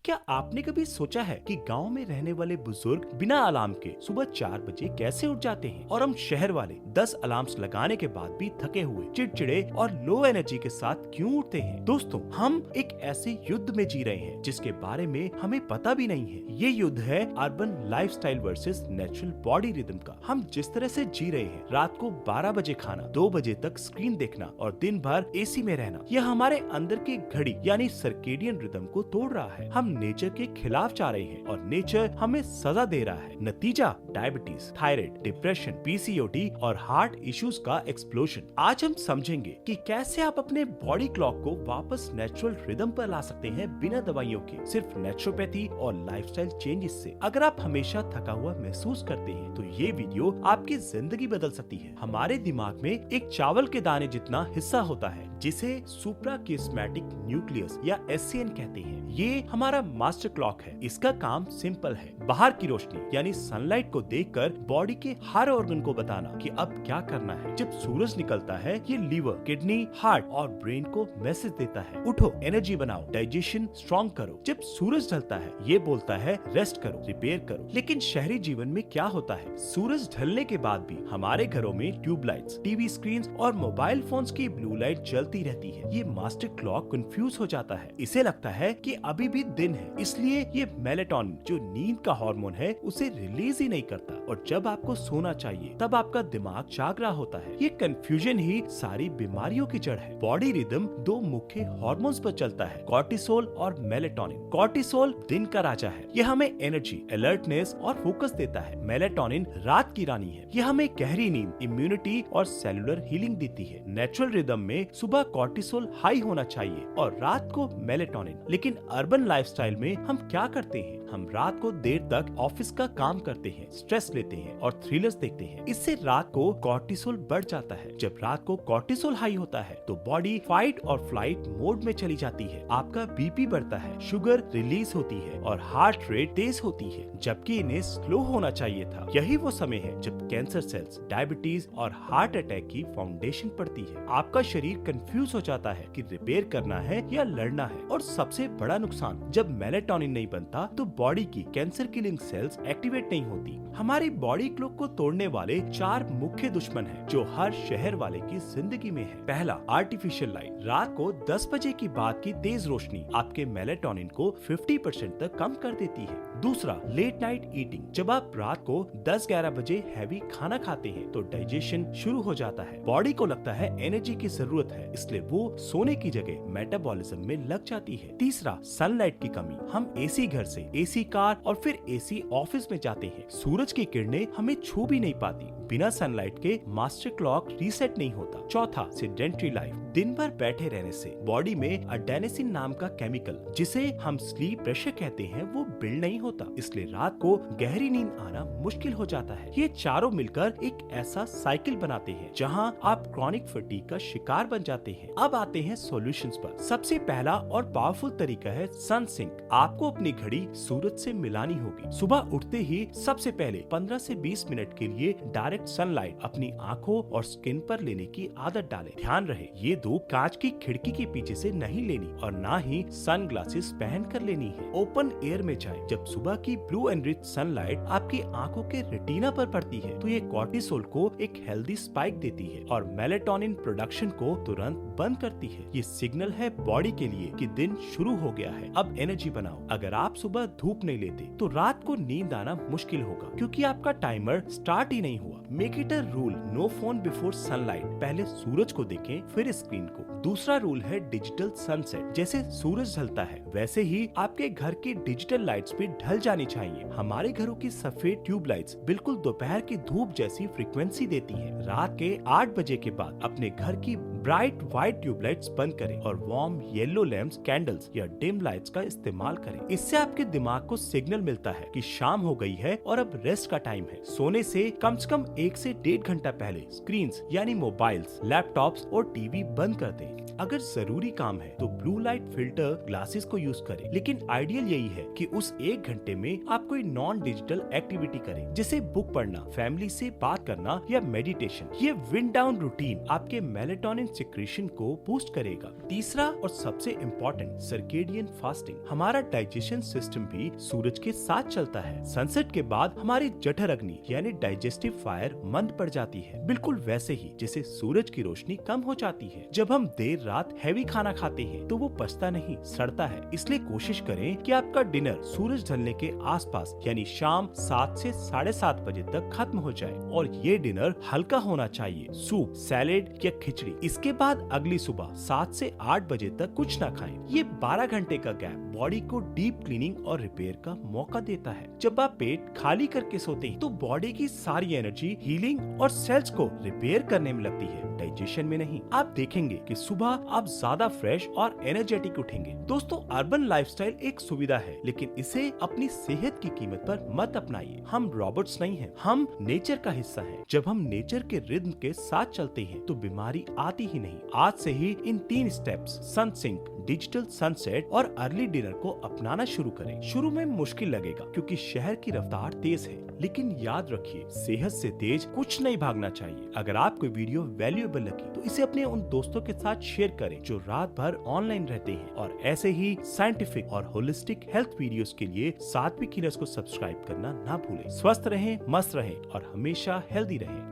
क्या आपने कभी सोचा है कि गांव में रहने वाले बुजुर्ग बिना अलार्म के सुबह 4 बजे कैसे उठ जाते हैं और हम शहर वाले 10 अलार्म्स लगाने के बाद भी थके हुए, चिड़चिड़े और लो एनर्जी के साथ क्यों उठते हैं? दोस्तों, हम एक ऐसे युद्ध में जी रहे हैं जिसके बारे में हमें पता भी नहीं है। ये युद्ध है urban lifestyle versus natural body rhythm का। हम जिस तरह से जी रहे हैं, रात को 12 बजे खाना, 2 बजे तक स्क्रीन देखना और दिन भर एसी में रहना, यह हमारे अंदर की घड़ी यानी सर्केडियन रिदम को तोड़ रहा है। हम नेचर के खिलाफ जा रहे हैं और नेचर हमें सजा दे रहा है। नतीजा डायबिटीज, थायराइड, डिप्रेशन, पीसीओडी और हार्ट इश्यूज का एक्सप्लोजन। आज हम समझेंगे कि कैसे आप अपने बॉडी क्लॉक को वापस नेचुरल रिदम पर ला सकते हैं बिना दवाइयों के, सिर्फ नेचुरोपैथी और लाइफस्टाइल चेंजेस से। अगर आप हमेशा थका हुआ महसूस करते हैं तो ये वीडियो आपकी जिंदगी बदल सकती है। हमारे दिमाग में एक चावल के दाने जितना हिस्सा होता है जिसे सुप्राकिस्मेटिक न्यूक्लियस या एससीएन कहते हैं। ये हमारा मास्टर क्लॉक है। इसका काम सिंपल है, बाहर की रोशनी यानी सनलाइट को देखकर बॉडी के हर ऑर्गन को बताना कि अब क्या करना है। जब सूरज निकलता है, ये लीवर, किडनी, हार्ट और ब्रेन को मैसेज देता है, उठो, एनर्जी बनाओ, डाइजेशन स्ट्रॉन्ग करो। जब सूरज ढलता है, ये बोलता है रेस्ट करो, रिपेयर करो। लेकिन शहरी जीवन में क्या होता है? सूरज ढलने के बाद भी हमारे घरों में ट्यूबलाइट्स, टीवी स्क्रीन्स और मोबाइल फोन्स की ब्लू लाइट जलती रहती है। ये मास्टर क्लॉक कंफ्यूज हो जाता है। इसे लगता है कि अभी भी दिन है, इसलिए ये मेलेटोनिन जो नींद का हार्मोन है उसे रिलीज ही नहीं करता और जब आपको सोना चाहिए तब आपका दिमाग जाग रहा होता है। ये कंफ्यूजन ही सारी बीमारियों की जड़ है। बॉडी रिदम 2 मुख्य हार्मोन्स पर चलता है, कॉर्टिसोल और मेलेटोनिन। कॉर्टिसोल दिन का राजा है, यह हमें एनर्जी, अलर्टनेस और फोकस देता है। मेलेटोनिन रात की रानी है, यह हमें गहरी नींद, इम्यूनिटी और सेलुलर हीलिंग देती है। नेचुरल रिदम में सुबह कॉर्टिसोल हाई होना चाहिए और रात को मेलेटोनिन। लेकिन अर्बन लाइफस्टाइल में हम क्या करते हैं? हम रात को देर तक ऑफिस का काम करते हैं, स्ट्रेस लेते हैं और थ्रिलर्स देखते हैं। इससे रात को कॉर्टिसोल बढ़ जाता है। जब रात को कॉर्टिसोल हाई होता है तो बॉडी फाइट और फ्लाइट मोड में चली जाती है। आपका बीपी बढ़ता है, शुगर रिलीज होती है और हार्ट रेट तेज होती है, जबकि इन्हें स्लो होना चाहिए था। यही वो समय है जब कैंसर सेल्स, डायबिटीज और हार्ट अटैक की फाउंडेशन पड़ती है। आपका शरीर कंफ्यूज हो जाता है कि रिपेयर करना है या लड़ना है। और सबसे बड़ा नुकसान, जब मेलेटोनिन नहीं बनता तो बॉडी की कैंसर किलिंग सेल्स एक्टिवेट नहीं होती। हमारी बॉडी क्लॉक को तोड़ने वाले 4 मुख्य दुश्मन हैं जो हर शहर वाले की जिंदगी में है। पहला, आर्टिफिशियल लाइट। रात को 10 बजे की बाद की तेज रोशनी आपके मेलेटोनिन को 50% तक कम कर देती है। दूसरा, लेट नाइट ईटिंग। जब आप रात को 10-11 बजे हैवी खाना खाते हैं तो डाइजेशन शुरू हो जाता है। बॉडी को लगता है एनर्जी की जरूरत है, इसलिए वो सोने की जगह मेटाबॉलिज्म में लग जाती है। तीसरा, सनलाइट की कमी। हम एसी घर से एसी कार और फिर एसी ऑफिस में जाते हैं। सूरज की किरणें हमें छू भी नहीं पाती। बिना सनलाइट के मास्टर क्लॉक रीसेट नहीं होता। चौथा, सेडेंटरी लाइफ। दिन भर बैठे रहने से बॉडी में अडेनोसिन नाम का केमिकल, जिसे हम स्लीप प्रेशर कहते हैं, वो बिल्ड नहीं होता। इसलिए रात को गहरी नींद आना मुश्किल हो जाता है। ये चारों मिलकर एक ऐसा साइकिल बनाते हैं जहां आप क्रॉनिक फटीग का शिकार बन जाते हैं। अब आते हैं सॉल्यूशंस पर। सबसे पहला और पावरफुल तरीका है सन सिंक। आपको अपनी घड़ी सूरज से मिलानी होगी। सुबह उठते ही सबसे पहले 15 से 20 मिनट के लिए डायरेक्ट सनलाइट अपनी आंखों और स्किन पर लेने की आदत डालें। ध्यान रहे, ये धूप कांच की खिड़की के पीछे से नहीं लेनी और ना ही सन ग्लासेस पहन कर लेनी है। ओपन एयर में जाएं। जब सुबह की ब्लू एंड रिच सनलाइट आपकी आंखों के रेटिना पर पड़ती है तो ये कॉर्टिसोल को एक हेल्दी स्पाइक देती है और मेलेटोनिन प्रोडक्शन को तुरंत बंद करती है। ये सिग्नल है बॉडी के लिए कि दिन शुरू हो गया है, अब एनर्जी बनाओ। अगर आप सुबह धूप नहीं लेते तो रात को नींद आना मुश्किल होगा, क्योंकि आपका टाइमर स्टार्ट ही नहीं हुआ। Make it a rule, no phone before sunlight. पहले सूरज को देखें, फिर स्क्रीन को। दूसरा रूल है डिजिटल सनसेट। जैसे सूरज ढलता है वैसे ही आपके घर की डिजिटल लाइट्स भी ढल जानी चाहिए। हमारे घरों की सफेद ट्यूब लाइट्स बिल्कुल दोपहर की धूप जैसी फ्रीक्वेंसी देती हैं। रात के 8 बजे के बाद अपने घर की ब्राइट व्हाइट ट्यूबलाइट्स बंद करें और वार्म येलो लैंप्स, कैंडल्स या डिम लाइट्स का इस्तेमाल करें। इससे आपके दिमाग को सिग्नल मिलता है कि शाम हो गई है और अब रेस्ट का टाइम है। सोने से कम 1 से 1.5 घंटा पहले स्क्रीन्स यानी मोबाइल्स, लैपटॉप्स और टीवी बंद कर दें। अगर जरूरी काम है तो ब्लू लाइट फिल्टर ग्लासेस को यूज करें, लेकिन आइडियल यही है कि उस 1 घंटे में आप कोई नॉन डिजिटल एक्टिविटी करें, जैसे बुक पढ़ना, फैमिली से बात करना या मेडिटेशन। ये विंड डाउन रूटीन आपके मेलेटोनिन सिक्रीशन को बूस्ट करेगा। तीसरा और सबसे इम्पोर्टेंट, सर्केडियन फास्टिंग। हमारा डाइजेशन सिस्टम भी सूरज के साथ चलता है। सनसेट के बाद हमारी जठर अग्नि यानी डाइजेस्टिव फायर मंद पड़ जाती है, बिल्कुल वैसे ही जैसे सूरज की रोशनी कम हो जाती है। जब हम देर रात हैवी खाना खाते हैं तो वो पचता नहीं, सड़ता है। इसलिए कोशिश करें कि आपका डिनर सूरज ढलने के आसपास यानी शाम 7 से 7:30 बजे तक खत्म हो जाए और ये डिनर हल्का होना चाहिए, सूप, सैलेड या खिचड़ी। इसके बाद अगली सुबह 7 से 8 बजे तक कुछ ना खाएं। ये 12 घंटे का गैप बॉडी को डीप क्लीनिंग और रिपेयर का मौका देता है। जब आप पेट खाली करके सोते हैं तो बॉडी की सारी एनर्जी हीलिंग और सेल्स को रिपेयर करने में लगती है, डाइजेशन में नहीं। आप देखेंगे कि सुबह आप ज्यादा फ्रेश और एनर्जेटिक उठेंगे। दोस्तों, अर्बन लाइफस्टाइल एक सुविधा है, लेकिन इसे अपनी सेहत की कीमत पर मत अपनाइए। हम रॉबोट्स नहीं हैं, हम नेचर का हिस्सा हैं। जब हम नेचर के रिदम के साथ चलते हैं तो बीमारी आती ही नहीं। आज से ही इन 3 स्टेप्स, सन सिंक, डिजिटल सनसेट और अर्ली डिनर को अपनाना शुरू करें। शुरू में मुश्किल लगेगा क्योंकि शहर की रफ्तार तेज है, लेकिन याद रखिए, सेहत से तेज कुछ नहीं भागना चाहिए। अगर आपको वीडियो वैल्यूएबल लगी तो इसे अपने उन दोस्तों के साथ शेयर करें जो रात भर ऑनलाइन रहते हैं। और ऐसे ही साइंटिफिक और होलिस्टिक हेल्थ वीडियोस के लिए सात्विक कीनर्स को सब्सक्राइब करना ना भूलें। स्वस्थ रहें, मस्त रहें और हमेशा हेल्दी रहें।